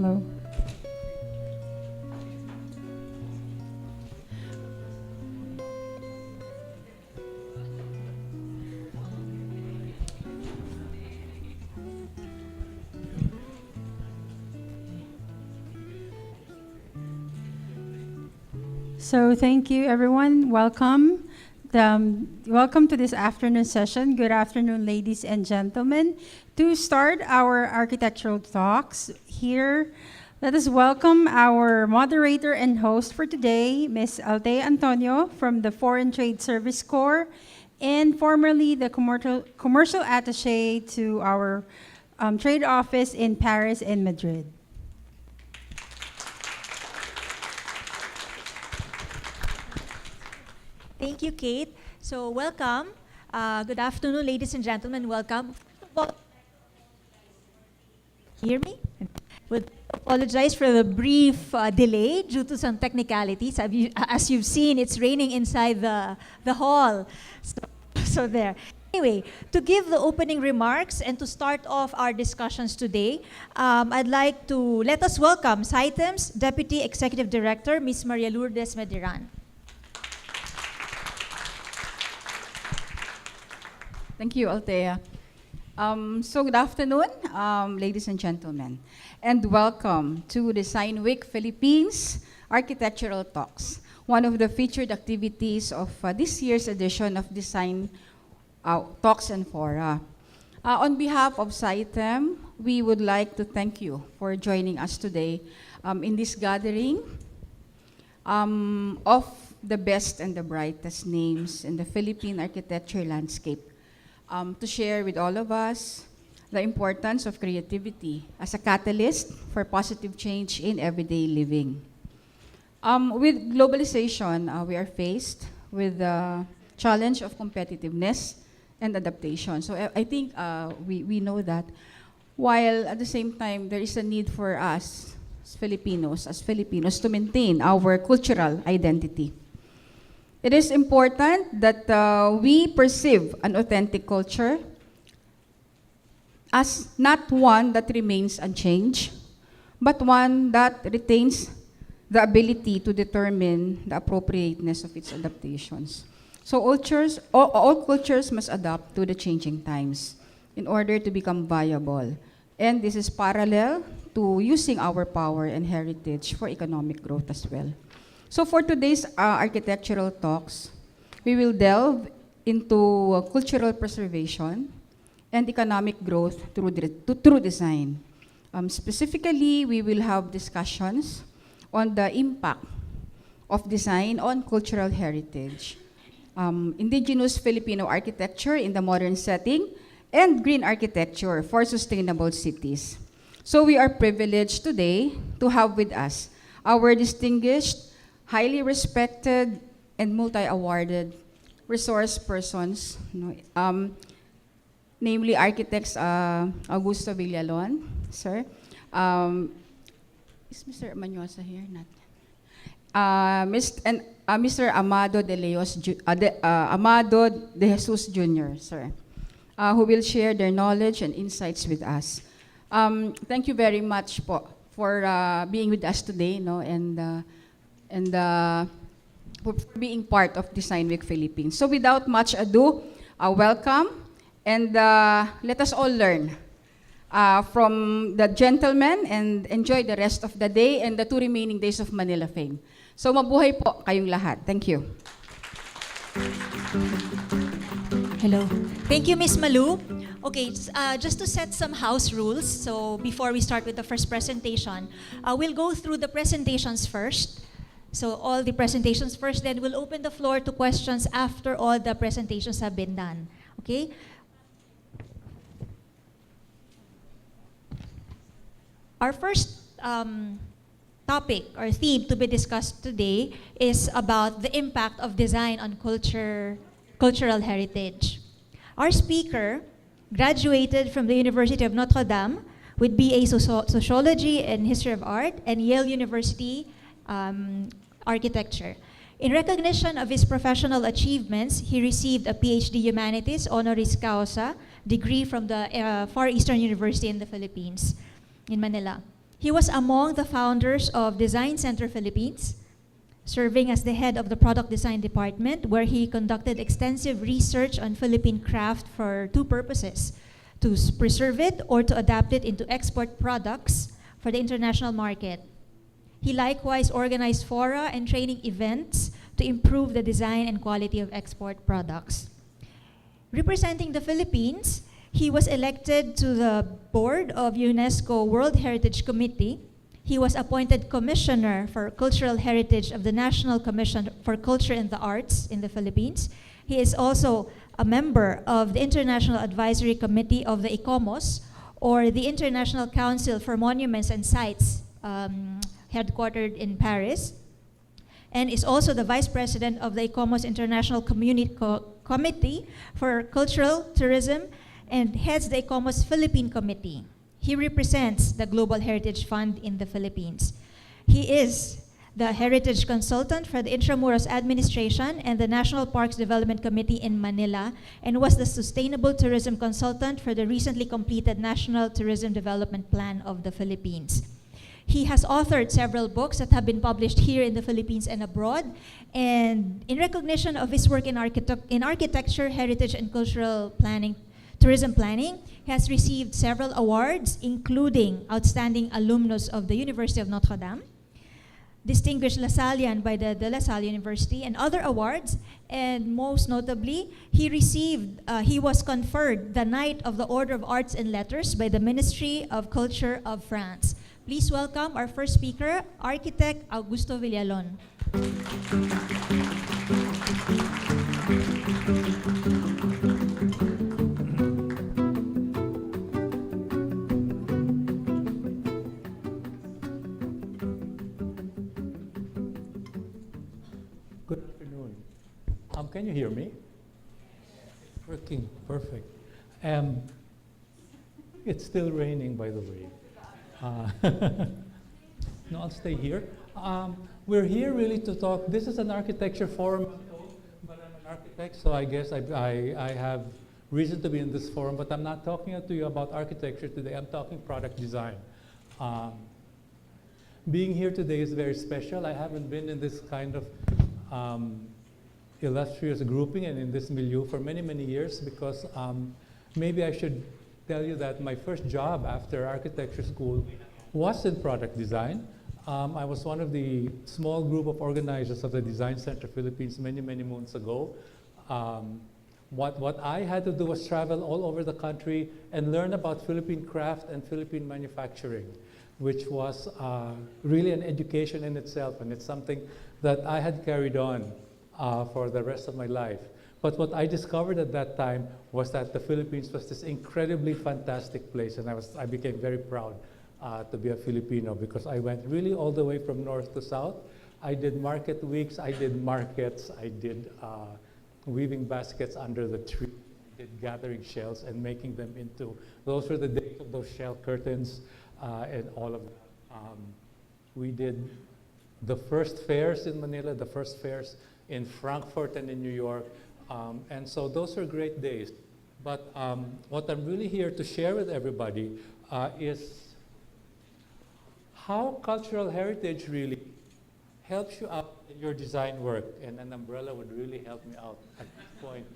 Hello. So thank you, everyone. Welcome. Welcome to this afternoon session. Good afternoon, ladies and gentlemen. To start our architectural talks here, let us welcome our moderator and host for today, Ms. Althea Antonio from the Foreign Trade Service Corps, and formerly the commercial attaché to our trade office in Paris and Madrid. Thank you, Kate. So welcome. Good afternoon, ladies and gentlemen. Welcome. Hear me? Would apologize for the brief delay due to some technicalities. As you've seen, it's raining inside the hall. So there. Anyway, to give the opening remarks and to start off our discussions today, I'd like to let us welcome CITEM's Deputy Executive Director, Ms. Maria Lourdes Mediran. Thank you, Althea. So good afternoon, ladies and gentlemen, and welcome to Design Week Philippines Architectural Talks, one of the featured activities of this year's edition of Design Talks and Fora. On behalf of CITEM, we would like to thank you for joining us today in this gathering of the best and the brightest names in the Philippine architecture landscape. To share with all of us the importance of creativity as a catalyst for positive change in everyday living. With globalization, we are faced with the challenge of competitiveness and adaptation. So I think we know that, while at the same time there is a need for us as Filipinos to maintain our cultural identity. It is important that we perceive an authentic culture as not one that remains unchanged, but one that retains the ability to determine the appropriateness of its adaptations. So all cultures must adapt to the changing times in order to become viable. And this is parallel to using our power and heritage for economic growth as well. So for today's architectural talks, we will delve into cultural preservation and economic growth through design. Specifically, we will have discussions on the impact of design on cultural heritage, indigenous Filipino architecture in the modern setting, and green architecture for sustainable cities. So we are privileged today to have with us our distinguished, highly respected and multi-awarded resource persons, namely architects Augusto Villalón, sir. Is Mr. Manyosa here? Not. Mr. Amado de Jesus Jr., sir, who will share their knowledge and insights with us. Thank you very much for being with us today, and for being part of Design Week Philippines. So without much ado, welcome, and let us all learn from the gentlemen and enjoy the rest of the day and the 2 remaining days of Manila Fame. So mabuhay po kayong lahat. Thank you. Hello. Thank you, Ms. Malu. Okay, just to set some house rules, so before we start with the first presentation, we'll go through the presentations first. So all the presentations first, then we'll open the floor to questions after all the presentations have been done. Okay? Our first topic or theme to be discussed today is about the impact of design on cultural heritage. Our speaker graduated from the University of Notre Dame with BA Sociology and History of Art and Yale University Architecture. In recognition of his professional achievements, he received a Ph.D Humanities Honoris Causa degree from the Far Eastern University in the Philippines, in Manila. He was among the founders of Design Center Philippines, serving as the head of the product design department, where he conducted extensive research on Philippine craft for two purposes: to preserve it or to adapt it into export products for the international market. He likewise organized fora and training events to improve the design and quality of export products. Representing the Philippines, he was elected to the board of UNESCO World Heritage Committee. He was appointed Commissioner for Cultural Heritage of the National Commission for Culture and the Arts in the Philippines. He is also a member of the International Advisory Committee of the ICOMOS, or the International Council for Monuments and Sites, headquartered in Paris, and is also the Vice President of the ICOMOS International Committee for Cultural Tourism and heads the ICOMOS Philippine Committee. He represents the Global Heritage Fund in the Philippines. He is the Heritage Consultant for the Intramuros Administration and the National Parks Development Committee in Manila, and was the Sustainable Tourism Consultant for the recently completed National Tourism Development Plan of the Philippines. He has authored several books that have been published here in the Philippines and abroad. And in recognition of his work in architecture, heritage, and cultural planning, tourism planning, he has received several awards, including Outstanding Alumnus of the University of Notre Dame, Distinguished Lasallian by the De La Salle University, and other awards. And most notably, he was conferred the Knight of the Order of Arts and Letters by the Ministry of Culture of France. Please welcome our first speaker, architect Augusto Villalón. Good afternoon. Can you hear me? Working, perfect. It's still raining, by the way. No, I'll stay here. We're here really to talk. This is an architecture forum, but I'm an architect, so I guess I have reason to be in this forum, but I'm not talking to you about architecture today. I'm talking product design. Being here today is very special. I haven't been in this kind of illustrious grouping and in this milieu for many, many years, because maybe I should tell you that my first job after architecture school was in product design. I was one of the small group of organizers of the Design Center Philippines many, many moons ago. What I had to do was travel all over the country and learn about Philippine craft and Philippine manufacturing, which was really an education in itself, and it's something that I had carried on for the rest of my life. But what I discovered at that time was that the Philippines was this incredibly fantastic place, and I became very proud to be a Filipino, because I went really all the way from north to south. I did market weeks, I did markets, I did weaving baskets under the tree, I did gathering shells and making them into, those were the days of those shell curtains and all of that. We did the first fairs in Manila, the first fairs in Frankfurt and in New York. And so those were great days. But what I'm really here to share with everybody is how cultural heritage really helps you out in your design work. And an umbrella would really help me out at this point.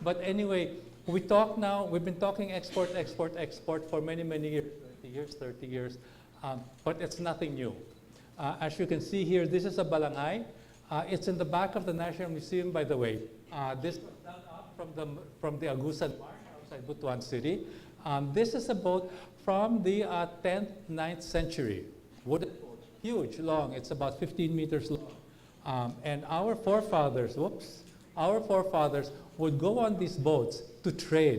But anyway, we've been talking export, export, export for many, many years, 20 years, 30 years. But it's nothing new. As you can see here, this is a balangay. It's in the back of the National Museum, by the way. This was done up from the Agusan Marsh outside Butuan City. This is a boat from the 10th, 9th century. Wooden boat, huge, long. It's about 15 meters long. And our forefathers would go on these boats to trade.